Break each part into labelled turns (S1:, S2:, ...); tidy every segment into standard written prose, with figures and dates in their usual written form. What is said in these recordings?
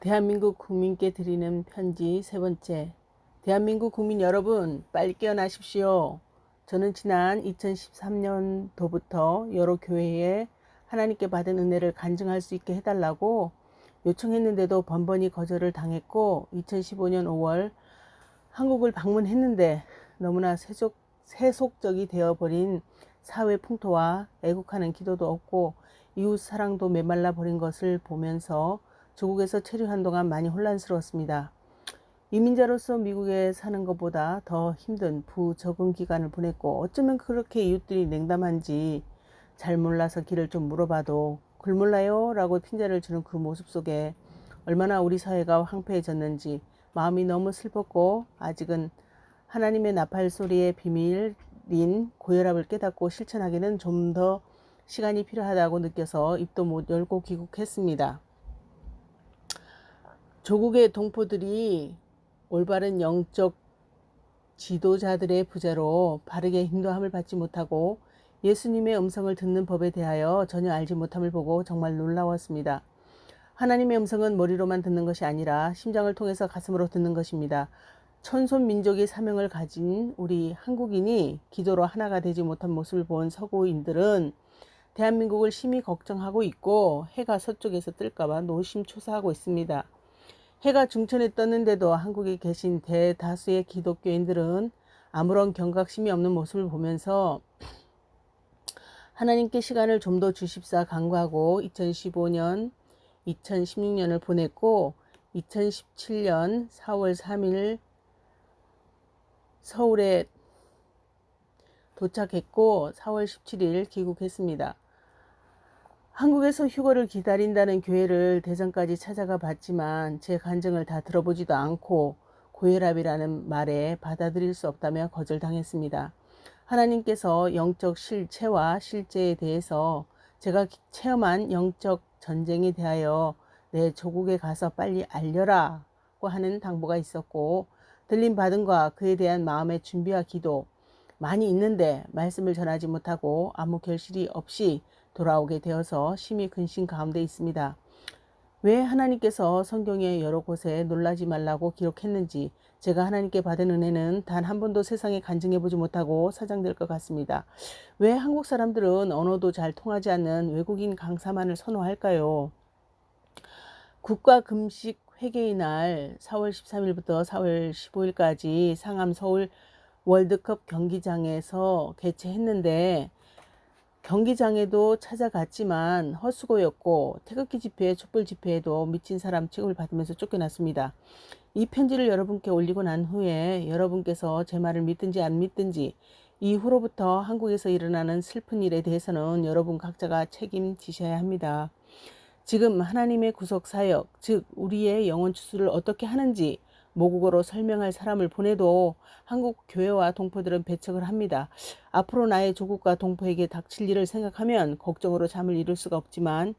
S1: 대한민국 국민께 드리는 편지 세 번째. 대한민국 국민 여러분, 빨리 깨어나십시오. 저는 지난 2013년도부터 여러 교회에 하나님께 받은 은혜를 간증할 수 있게 해달라고 요청했는데도 번번이 거절을 당했고, 2015년 5월 한국을 방문했는데 너무나 세속적이 되어버린 사회 풍토와 애국하는 기도도 없고 이웃 사랑도 메말라 버린 것을 보면서 조국에서 체류한 동안 많이 혼란스러웠습니다. 이민자로서 미국에 사는 것보다 더 힘든 부적응 기간을 보냈고, 어쩌면 그렇게 이웃들이 냉담한지 잘 몰라서 길을 좀 물어봐도 글 몰라요 라고 핀잔을 주는 그 모습 속에 얼마나 우리 사회가 황폐해졌는지 마음이 너무 슬펐고, 아직은 하나님의 나팔 소리의 비밀인 고혈압을 깨닫고 실천하기는 좀 더 시간이 필요하다고 느껴서 입도 못 열고 귀국했습니다. 조국의 동포들이 올바른 영적 지도자들의 부재로 바르게 인도함을 받지 못하고 예수님의 음성을 듣는 법에 대하여 전혀 알지 못함을 보고 정말 놀라웠습니다. 하나님의 음성은 머리로만 듣는 것이 아니라 심장을 통해서 가슴으로 듣는 것입니다. 천손 민족의 사명을 가진 우리 한국인이 기도로 하나가 되지 못한 모습을 본 서구인들은 대한민국을 심히 걱정하고 있고 해가 서쪽에서 뜰까봐 노심초사하고 있습니다. 해가 중천에 떴는데도 한국에 계신 대다수의 기독교인들은 아무런 경각심이 없는 모습을 보면서 하나님께 시간을 좀 더 주십사 간구하고 2015년, 2016년을 보냈고 2017년 4월 3일 서울에 도착했고 4월 17일 귀국했습니다. 한국에서 휴거를 기다린다는 교회를 대전까지 찾아가 봤지만 제 간증을 다 들어보지도 않고 고혈압이라는 말에 받아들일 수 없다며 거절당했습니다. 하나님께서 영적 실체와 실제에 대해서 제가 체험한 영적 전쟁에 대하여 내 조국에 가서 빨리 알려라고 하는 당부가 있었고, 들림 받은 과 그에 대한 마음의 준비와 기도 많이 있는데 말씀을 전하지 못하고 아무 결실이 없이 돌아오게 되어서 심히 근심 가운데 있습니다. 왜 하나님께서 성경의 여러 곳에 놀라지 말라고 기록했는지 제가 하나님께 받은 은혜는 단 한 번도 세상에 간증해보지 못하고 사장될 것 같습니다. 왜 한국 사람들은 언어도 잘 통하지 않는 외국인 강사만을 선호할까요? 국가 금식 회개의 날 4월 13일부터 4월 15일까지 상암 서울 월드컵 경기장에서 개최했는데 경기장에도 찾아갔지만 헛수고였고 태극기 집회, 촛불 집회에도 미친 사람 취급을 받으면서 쫓겨났습니다. 이 편지를 여러분께 올리고 난 후에 여러분께서 제 말을 믿든지 안 믿든지 이후로부터 한국에서 일어나는 슬픈 일에 대해서는 여러분 각자가 책임지셔야 합니다. 지금 하나님의 구속 사역, 즉 우리의 영혼 추수를 어떻게 하는지 모국어로 설명할 사람을 보내도 한국 교회와 동포들은 배척을 합니다. 앞으로 나의 조국과 동포에게 닥칠 일을 생각하면 걱정으로 잠을 이룰 수가 없지만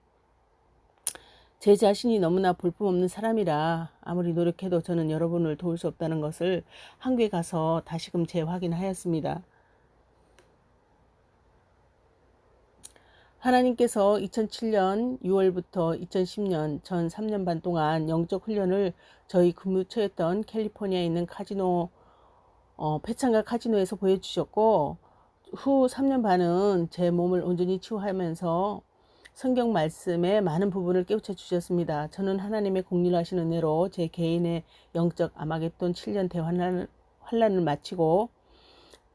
S1: 제 자신이 너무나 볼품없는 사람이라 아무리 노력해도 저는 여러분을 도울 수 없다는 것을 한국에 가서 다시금 재확인하였습니다. 하나님께서 2007년 6월부터 2010년 전 3년 반 동안 영적 훈련을 저희 근무처였던 캘리포니아에 있는 카지노 패창가 카지노에서 보여주셨고, 후 3년 반은 제 몸을 온전히 치유하면서 성경 말씀의 많은 부분을 깨우쳐 주셨습니다. 저는 하나님의 공률하신 은혜로 제 개인의 영적 아마겟돈 7년 대환란을 마치고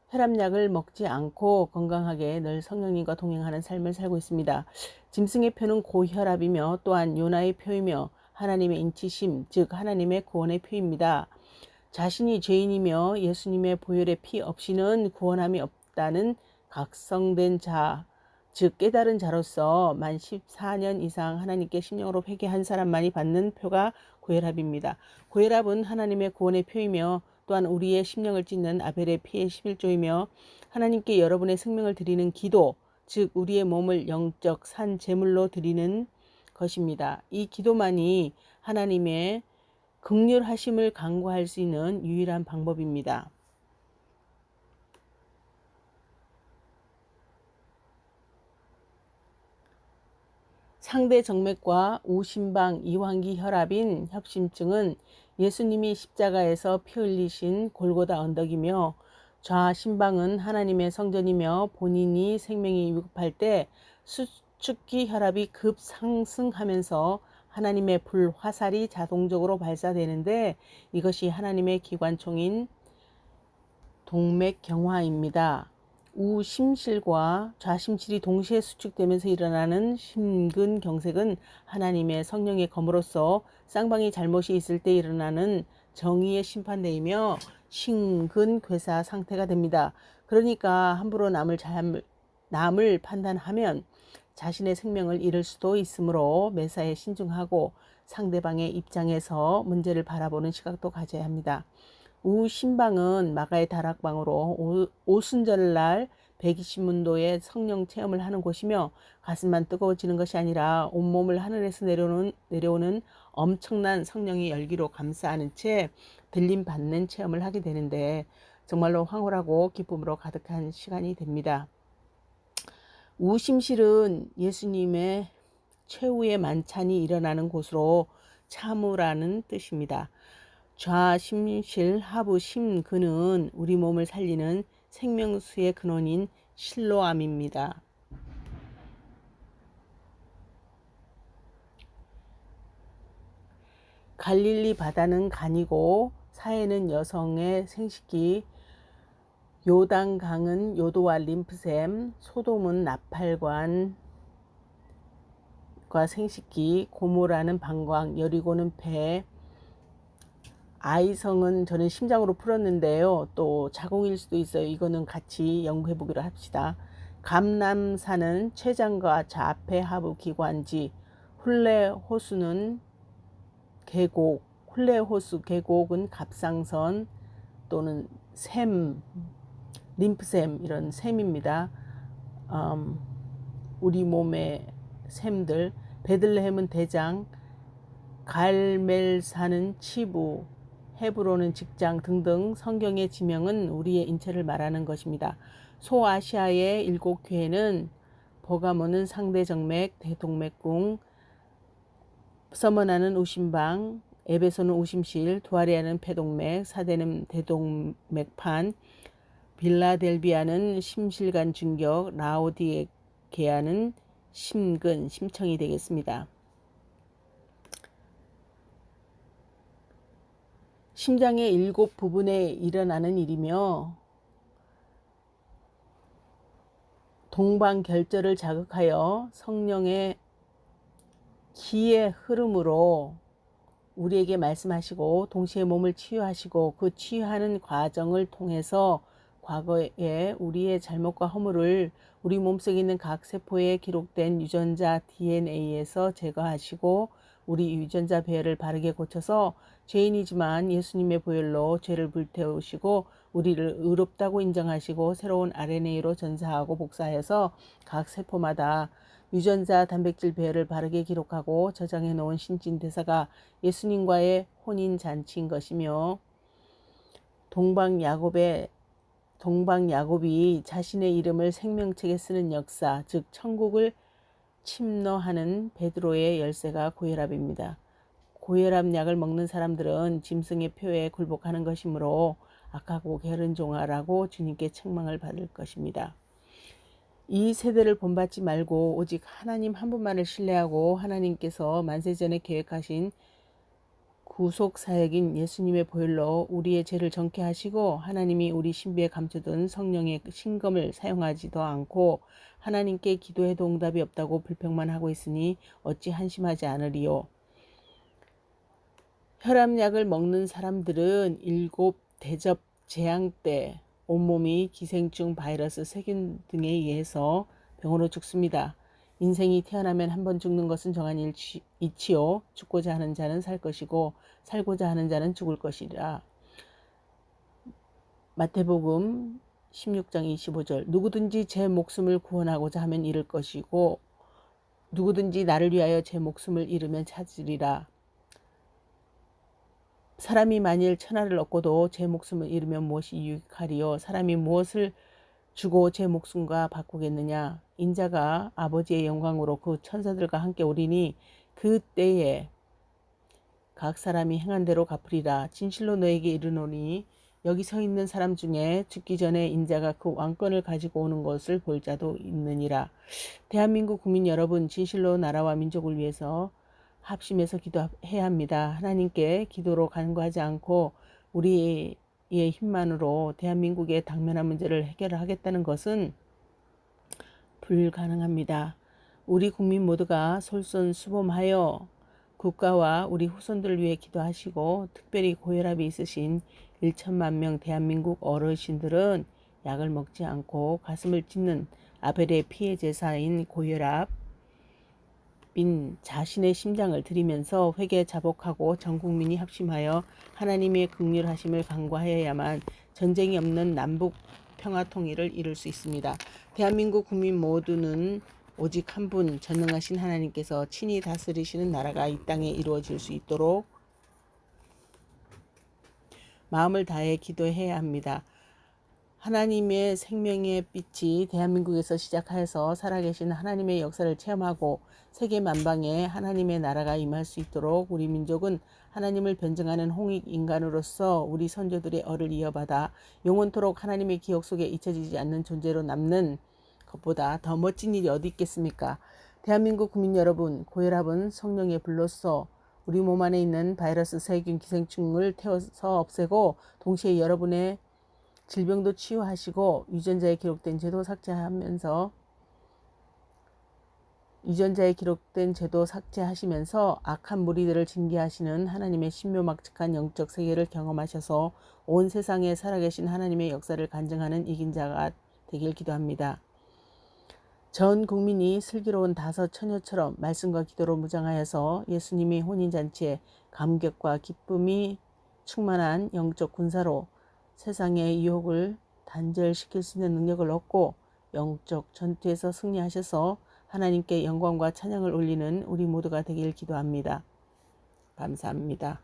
S1: 혈압약을 먹지 않고 건강하게 늘 성령님과 동행하는 삶을 살고 있습니다. 짐승의 표는 고혈압이며 또한 요나의 표이며 하나님의 인치심, 즉 하나님의 구원의 표입니다. 자신이 죄인이며 예수님의 보혈의 피 없이는 구원함이 없다는 각성된 자, 즉 깨달은 자로서 만 14년 이상 하나님께 심령으로 회개한 사람만이 받는 표가 고혈압입니다. 고혈압은 하나님의 구원의 표이며 또한 우리의 심령을 찢는 아벨의 피의 11조이며 하나님께 여러분의 생명을 드리는 기도, 즉 우리의 몸을 영적 산 제물로 드리는 것입니다. 이 기도만이 하나님의 긍휼하심을 간구할 수 있는 유일한 방법입니다. 상대 정맥과 우심방 이환기 혈압인 협심증은 예수님이 십자가에서 피 흘리신 골고다 언덕이며, 좌심방은 하나님의 성전이며 본인이 생명이 위급할 때 수축기 혈압이 급상승하면서 하나님의 불 화살이 자동적으로 발사되는데, 이것이 하나님의 기관총인 동맥경화입니다. 우심실과 좌심실이 동시에 수축되면서 일어나는 심근경색은 하나님의 성령의 검으로서 쌍방이 잘못이 있을 때 일어나는 정의의 심판대이며 심근괴사 상태가 됩니다. 그러니까 함부로 남을 판단하면 자신의 생명을 잃을 수도 있으므로 매사에 신중하고 상대방의 입장에서 문제를 바라보는 시각도 가져야 합니다. 우심방은 마가의 다락방으로 오순절날 120문도의 성령 체험을 하는 곳이며, 가슴만 뜨거워지는 것이 아니라 온몸을 하늘에서 내려오는 엄청난 성령의 열기로 감싸는 채 들림 받는 체험을 하게 되는데, 정말로 황홀하고 기쁨으로 가득한 시간이 됩니다. 우심실은 예수님의 최후의 만찬이 일어나는 곳으로 참으라는 뜻입니다. 좌심실 하부 심근은 우리 몸을 살리는 생명수의 근원인 실로암입니다. 갈릴리 바다는 간이고 사해는 여성의 생식기, 요단강은 요도와 림프샘, 소돔은 나팔관과 생식기, 고모라는 방광, 여리고는 배, 아이성은 저는 심장으로 풀었는데요. 또 자궁일 수도 있어요. 이거는 같이 연구해 보기로 합시다. 감남산은 췌장과 자폐 하부 기관지, 훌레호수는 계곡, 훌레호수 계곡은 갑상선 또는 샘, 림프샘 이런 샘입니다. 우리 몸의 샘들. 베들레헴은 대장, 갈멜산은 치부, 헤브론은 직장 등등 성경의 지명은 우리의 인체를 말하는 것입니다. 소아시아의 7교회는 버가모는 상대정맥, 대동맥궁, 서머나는 우심방, 에베소는 우심실, 두아리아는 폐동맥, 사데는 대동맥판, 빌라델비아는 심실관 중격, 라오디게아는 심근, 심청이 되겠습니다. 심장의 7부분에 일어나는 일이며, 동방결절을 자극하여 성령의 기의 흐름으로 우리에게 말씀하시고 동시에 몸을 치유하시고, 그 치유하는 과정을 통해서 과거에 우리의 잘못과 허물을 우리 몸속에 있는 각 세포에 기록된 유전자 DNA에서 제거하시고, 우리 유전자 배열을 바르게 고쳐서 죄인이지만 예수님의 보혈로 죄를 불태우시고 우리를 의롭다고 인정하시고 새로운 RNA로 전사하고 복사해서 각 세포마다 유전자 단백질 배열을 바르게 기록하고 저장해 놓은 신진대사가 예수님과의 혼인 잔치인 것이며, 동방야곱이 자신의 이름을 생명책에 쓰는 역사, 즉 천국을 침노하는 베드로의 열쇠가 고혈압입니다. 고혈압 약을 먹는 사람들은 짐승의 표에 굴복하는 것이므로 악하고 게으른 종아라고 주님께 책망을 받을 것입니다. 이 세대를 본받지 말고 오직 하나님 한 분만을 신뢰하고 하나님께서 만세전에 계획하신 구속사역인 예수님의 보혈로 우리의 죄를 정케 하시고, 하나님이 우리 신비에 감춰둔 성령의 신검을 사용하지도 않고 하나님께 기도해도 응답이 없다고 불평만 하고 있으니 어찌 한심하지 않으리요. 혈압약을 먹는 사람들은 7대접 재앙 때 온몸이 기생충, 바이러스, 세균 등에 의해서 병으로 죽습니다. 인생이 태어나면 한 번 죽는 것은 정한 이치요. 죽고자 하는 자는 살 것이고 살고자 하는 자는 죽을 것이라. 마태복음 16장 25절. 누구든지 제 목숨을 구원하고자 하면 잃을 것이고 누구든지 나를 위하여 제 목숨을 잃으면 찾으리라. 사람이 만일 천하를 얻고도 제 목숨을 잃으면 무엇이 유익하리요. 사람이 무엇을 주고 제 목숨과 바꾸겠느냐. 인자가 아버지의 영광으로 그 천사들과 함께 오리니 그때에 각 사람이 행한 대로 갚으리라. 진실로 너에게 이르노니 여기 서 있는 사람 중에 죽기 전에 인자가 그 왕권을 가지고 오는 것을 볼 자도 있느니라. 대한민국 국민 여러분, 진실로 나라와 민족을 위해서 합심해서 기도해야 합니다. 하나님께 기도로 간구하지 않고 우리의 힘만으로 대한민국의 당면한 문제를 해결하겠다는 것은 불가능합니다. 우리 국민 모두가 솔선수범하여 국가와 우리 후손들을 위해 기도하시고, 특별히 고혈압이 있으신 1천만 명 대한민국 어르신들은 약을 먹지 않고 가슴을 찢는 아벨의 피해 제사인 고혈압인 자신의 심장을 드리면서 회개 자복하고 전 국민이 합심하여 하나님의 긍휼하심을 간구하여야만 전쟁이 없는 남북 평화 통일을 이룰 수 있습니다. 대한민국 국민 모두는 오직 한 분 전능하신 하나님께서 친히 다스리시는 나라가 이 땅에 이루어질 수 있도록 마음을 다해 기도해야 합니다. 하나님의 생명의 빛이 대한민국에서 시작하여서 살아계신 하나님의 역사를 체험하고 세계 만방에 하나님의 나라가 임할 수 있도록 우리 민족은 하나님을 변증하는 홍익 인간으로서 우리 선조들의 얼을 이어받아 영원토록 하나님의 기억 속에 잊혀지지 않는 존재로 남는 것보다 더 멋진 일이 어디 있겠습니까? 대한민국 국민 여러분, 고혈압은 성령의 불로써 우리 몸 안에 있는 바이러스, 세균, 기생충을 태워서 없애고 동시에 여러분의 질병도 치유하시고 유전자에 기록된 제도 삭제하시면서 악한 무리들을 징계하시는 하나님의 신묘막측한 영적 세계를 경험하셔서 온 세상에 살아계신 하나님의 역사를 간증하는 이긴 자가 되길 기도합니다. 전 국민이 슬기로운 다섯 처녀처럼 말씀과 기도로 무장하여서 예수님의 혼인잔치에 감격과 기쁨이 충만한 영적 군사로 세상의 유혹을 단절시킬 수 있는 능력을 얻고 영적 전투에서 승리하셔서 하나님께 영광과 찬양을 올리는 우리 모두가 되길 기도합니다. 감사합니다.